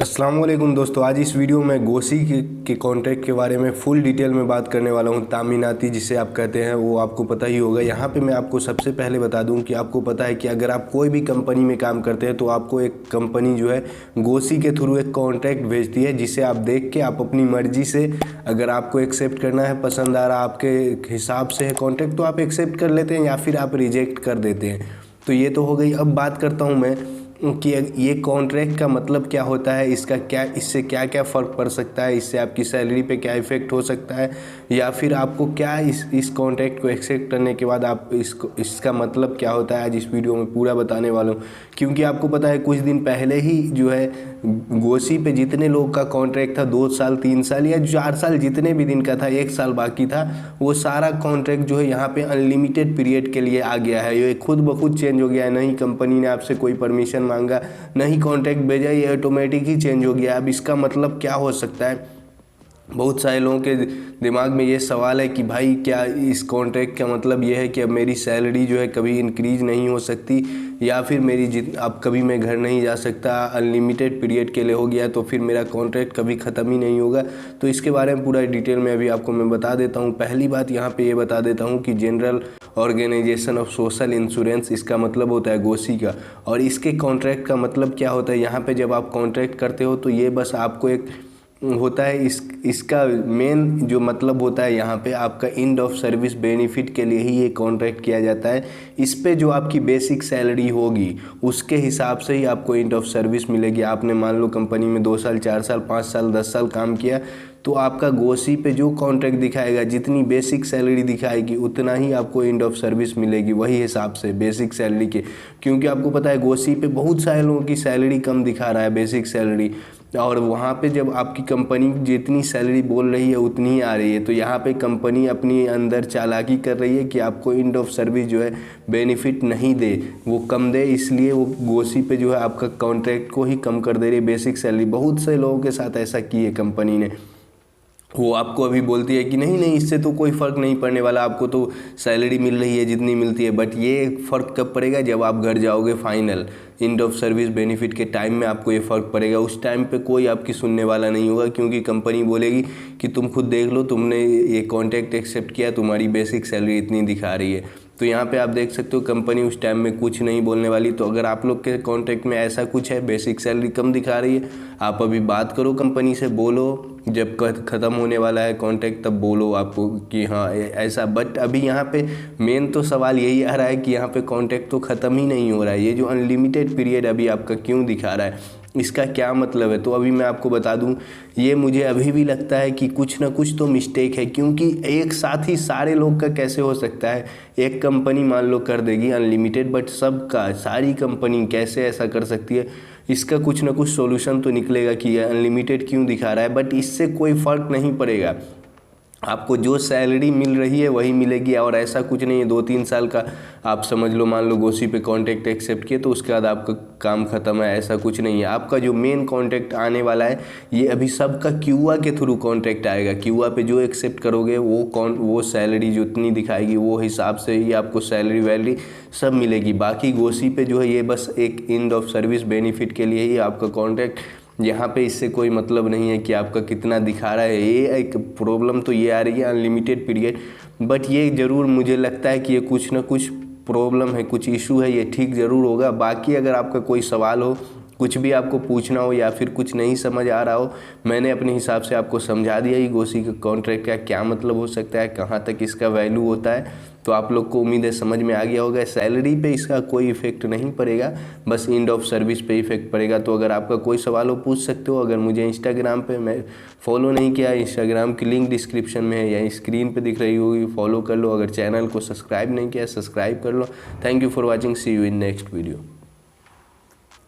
अस्सलाम वालेकुम दोस्तों, आज इस वीडियो में गोसी के कॉन्ट्रैक्ट के बारे में फुल डिटेल में बात करने वाला हूं। तामीनाती जिसे आप कहते हैं वो आपको पता ही होगा। यहां पे मैं आपको सबसे पहले बता दूं कि आपको पता है कि अगर आप कोई भी कंपनी में काम करते हैं तो आपको एक कंपनी जो है गोसी के थ्रू एक कॉन्ट्रैक्ट भेजती है, जिसे आप देख के आप अपनी मर्जी से, अगर आपको एक्सेप्ट करना है, पसंद आ रहा आपके हिसाब से है कॉन्ट्रैक्ट, तो आप एक्सेप्ट कर लेते हैं या फिर आप रिजेक्ट कर देते हैं। तो ये तो हो गई। अब बात करता हूँ मैं कि ये कॉन्ट्रैक्ट का मतलब क्या होता है, इसका क्या, इससे क्या क्या फ़र्क पड़ सकता है, इससे आपकी सैलरी पे क्या इफ़ेक्ट हो सकता है, या फिर आपको क्या इस कॉन्ट्रैक्ट को एक्सेप्ट करने के बाद आप इसका मतलब क्या होता है, आज इस वीडियो में पूरा बताने वाला हूँ। क्योंकि आपको पता है कुछ दिन पहले ही जो है गोसी पे जितने लोग का कॉन्ट्रैक्ट था 2 साल 3 साल या 4 साल, जितने भी दिन का था, 1 साल बाकी था, वो सारा कॉन्ट्रैक्ट जो है यहाँ पे अनलिमिटेड पीरियड के लिए आ गया है। ये खुद ब खुद चेंज हो गया है, नहीं कंपनी ने आपसे कोई परमिशन मांगा, नहीं कॉन्ट्रैक्ट भेजा, ये ऑटोमेटिक ही चेंज हो गया। अब इसका मतलब क्या हो सकता है? बहुत सारे लोगों के दिमाग में ये सवाल है कि भाई क्या इस कॉन्ट्रैक्ट का मतलब ये है कि अब मेरी सैलरी जो है कभी इंक्रीज नहीं हो सकती, या फिर अब कभी मैं घर नहीं जा सकता, अनलिमिटेड पीरियड के लिए हो गया तो फिर मेरा कॉन्ट्रैक्ट कभी ख़त्म ही नहीं होगा। तो इसके बारे में पूरा डिटेल में अभी आपको मैं बता देता हूँ। पहली बात यहाँ पे ये बता देता हूँ कि general organisation of social insurance इसका मतलब होता है गोसी का। और इसके कॉन्ट्रैक्ट का मतलब क्या होता है, यहाँ पे जब आप कॉन्ट्रैक्ट करते हो तो ये बस आपको एक होता है, इसका मेन जो मतलब होता है यहाँ पे आपका एंड ऑफ सर्विस बेनिफिट के लिए ही ये कॉन्ट्रैक्ट किया जाता है। इस पे जो आपकी बेसिक सैलरी होगी उसके हिसाब से ही आपको एंड ऑफ सर्विस मिलेगी। आपने मान लो कंपनी में 2 साल 4 साल 5 साल 10 साल काम किया, तो आपका गोसी पे जो कॉन्ट्रैक्ट दिखाएगा, जितनी बेसिक सैलरी दिखाएगी उतना ही आपको एंड ऑफ सर्विस मिलेगी, वही हिसाब से बेसिक सैलरी के। क्योंकि आपको पता है गोसी पे बहुत सारे लोगों की सैलरी कम दिखा रहा है, बेसिक सैलरी, और वहाँ पे जब आपकी कंपनी जितनी सैलरी बोल रही है उतनी ही आ रही है, तो यहाँ पे कंपनी अपनी अंदर चालाकी कर रही है कि आपको एंड ऑफ सर्विस जो है बेनिफिट नहीं दे, वो कम दे, इसलिए वो गोसी पे जो है आपका कॉन्ट्रैक्ट को ही कम कर दे रही है, बेसिक सैलरी। बहुत से लोगों के साथ ऐसा की है कंपनी ने। वो आपको अभी बोलती है कि नहीं नहीं, इससे तो कोई फ़र्क नहीं पड़ने वाला, आपको तो सैलरी मिल रही है जितनी मिलती है। बट ये फ़र्क कब पड़ेगा? जब आप घर जाओगे final end of service benefit के टाइम में आपको ये फ़र्क पड़ेगा। उस टाइम पे कोई आपकी सुनने वाला नहीं होगा, क्योंकि कंपनी बोलेगी कि तुम खुद देख लो, तुमने ये कॉन्ट्रैक्ट एक्सेप्ट किया, तुम्हारी बेसिक सैलरी इतनी दिखा रही है। तो यहाँ पे आप देख सकते हो कंपनी उस टाइम में कुछ नहीं बोलने वाली। तो अगर आप लोग के कॉन्ट्रैक्ट में ऐसा कुछ है, बेसिक सैलरी कम दिखा रही है, आप अभी बात करो कंपनी से, बोलो जब ख़त्म होने वाला है कॉन्ट्रैक्ट तब बोलो आपको कि हाँ ऐसा। बट अभी यहाँ पे मेन तो सवाल यही आ रहा है कि यहाँ पे कॉन्ट्रैक्ट तो ख़त्म ही नहीं हो रहा है, ये जो अनलिमिटेड पीरियड अभी आपका क्यों दिखा रहा है, इसका क्या मतलब है? तो अभी मैं आपको बता दूं, ये मुझे अभी भी लगता है कि कुछ ना कुछ तो मिस्टेक है। क्योंकि एक साथ ही सारे लोग का कैसे हो सकता है? एक कंपनी मान लो कर देगी अनलिमिटेड, बट सबका, सारी कंपनी कैसे ऐसा कर सकती है? इसका कुछ ना कुछ सॉल्यूशन तो निकलेगा कि ये अनलिमिटेड क्यों दिखा रहा है। बट इससे कोई फ़र्क नहीं पड़ेगा, आपको जो सैलरी मिल रही है वही मिलेगी। और ऐसा कुछ नहीं है 2-3 साल का आप समझ लो, मान लो गोसी पे कॉन्ट्रैक्ट एक्सेप्ट किए तो उसके बाद आपका काम ख़त्म है, ऐसा कुछ नहीं है। आपका जो मेन कॉन्ट्रैक्ट आने वाला है, ये अभी सबका क्यूआ के थ्रू कॉन्ट्रैक्ट आएगा। क्यूआ पे जो एक्सेप्ट करोगे वो सैलरी जितनी दिखाएगी वो हिसाब से ही आपको सैलरी वैलरी सब मिलेगी। बाकी गोसी पे जो है ये बस एक एंड ऑफ सर्विस बेनिफिट के लिए ही आपका कॉन्ट्रैक्ट, यहाँ पे इससे कोई मतलब नहीं है कि आपका कितना दिखा रहा है। ये एक प्रॉब्लम तो ये आ रही है अनलिमिटेड पीरियड। बट ये ज़रूर मुझे लगता है कि ये कुछ ना कुछ प्रॉब्लम है, कुछ इशू है, ये ठीक ज़रूर होगा। बाकी अगर आपका कोई सवाल हो, कुछ भी आपको पूछना हो, या फिर कुछ नहीं समझ आ रहा हो, मैंने अपने हिसाब से आपको समझा दिया कि गोसी के कॉन्ट्रैक्ट का क्या मतलब हो सकता है, कहाँ तक इसका वैल्यू होता है। तो आप लोग को उम्मीद है समझ में आ गया होगा। सैलरी पे इसका कोई इफेक्ट नहीं पड़ेगा, बस एंड ऑफ सर्विस पे इफेक्ट पड़ेगा। तो अगर आपका कोई सवाल हो पूछ सकते हो। अगर मुझे इंस्टाग्राम पे मैं फॉलो नहीं किया, इंस्टाग्राम की लिंक डिस्क्रिप्शन में है या स्क्रीन पे दिख रही होगी, फॉलो कर लो। अगर चैनल को सब्सक्राइब नहीं किया, सब्सक्राइब कर लो। Thank you for watching, see you in next video.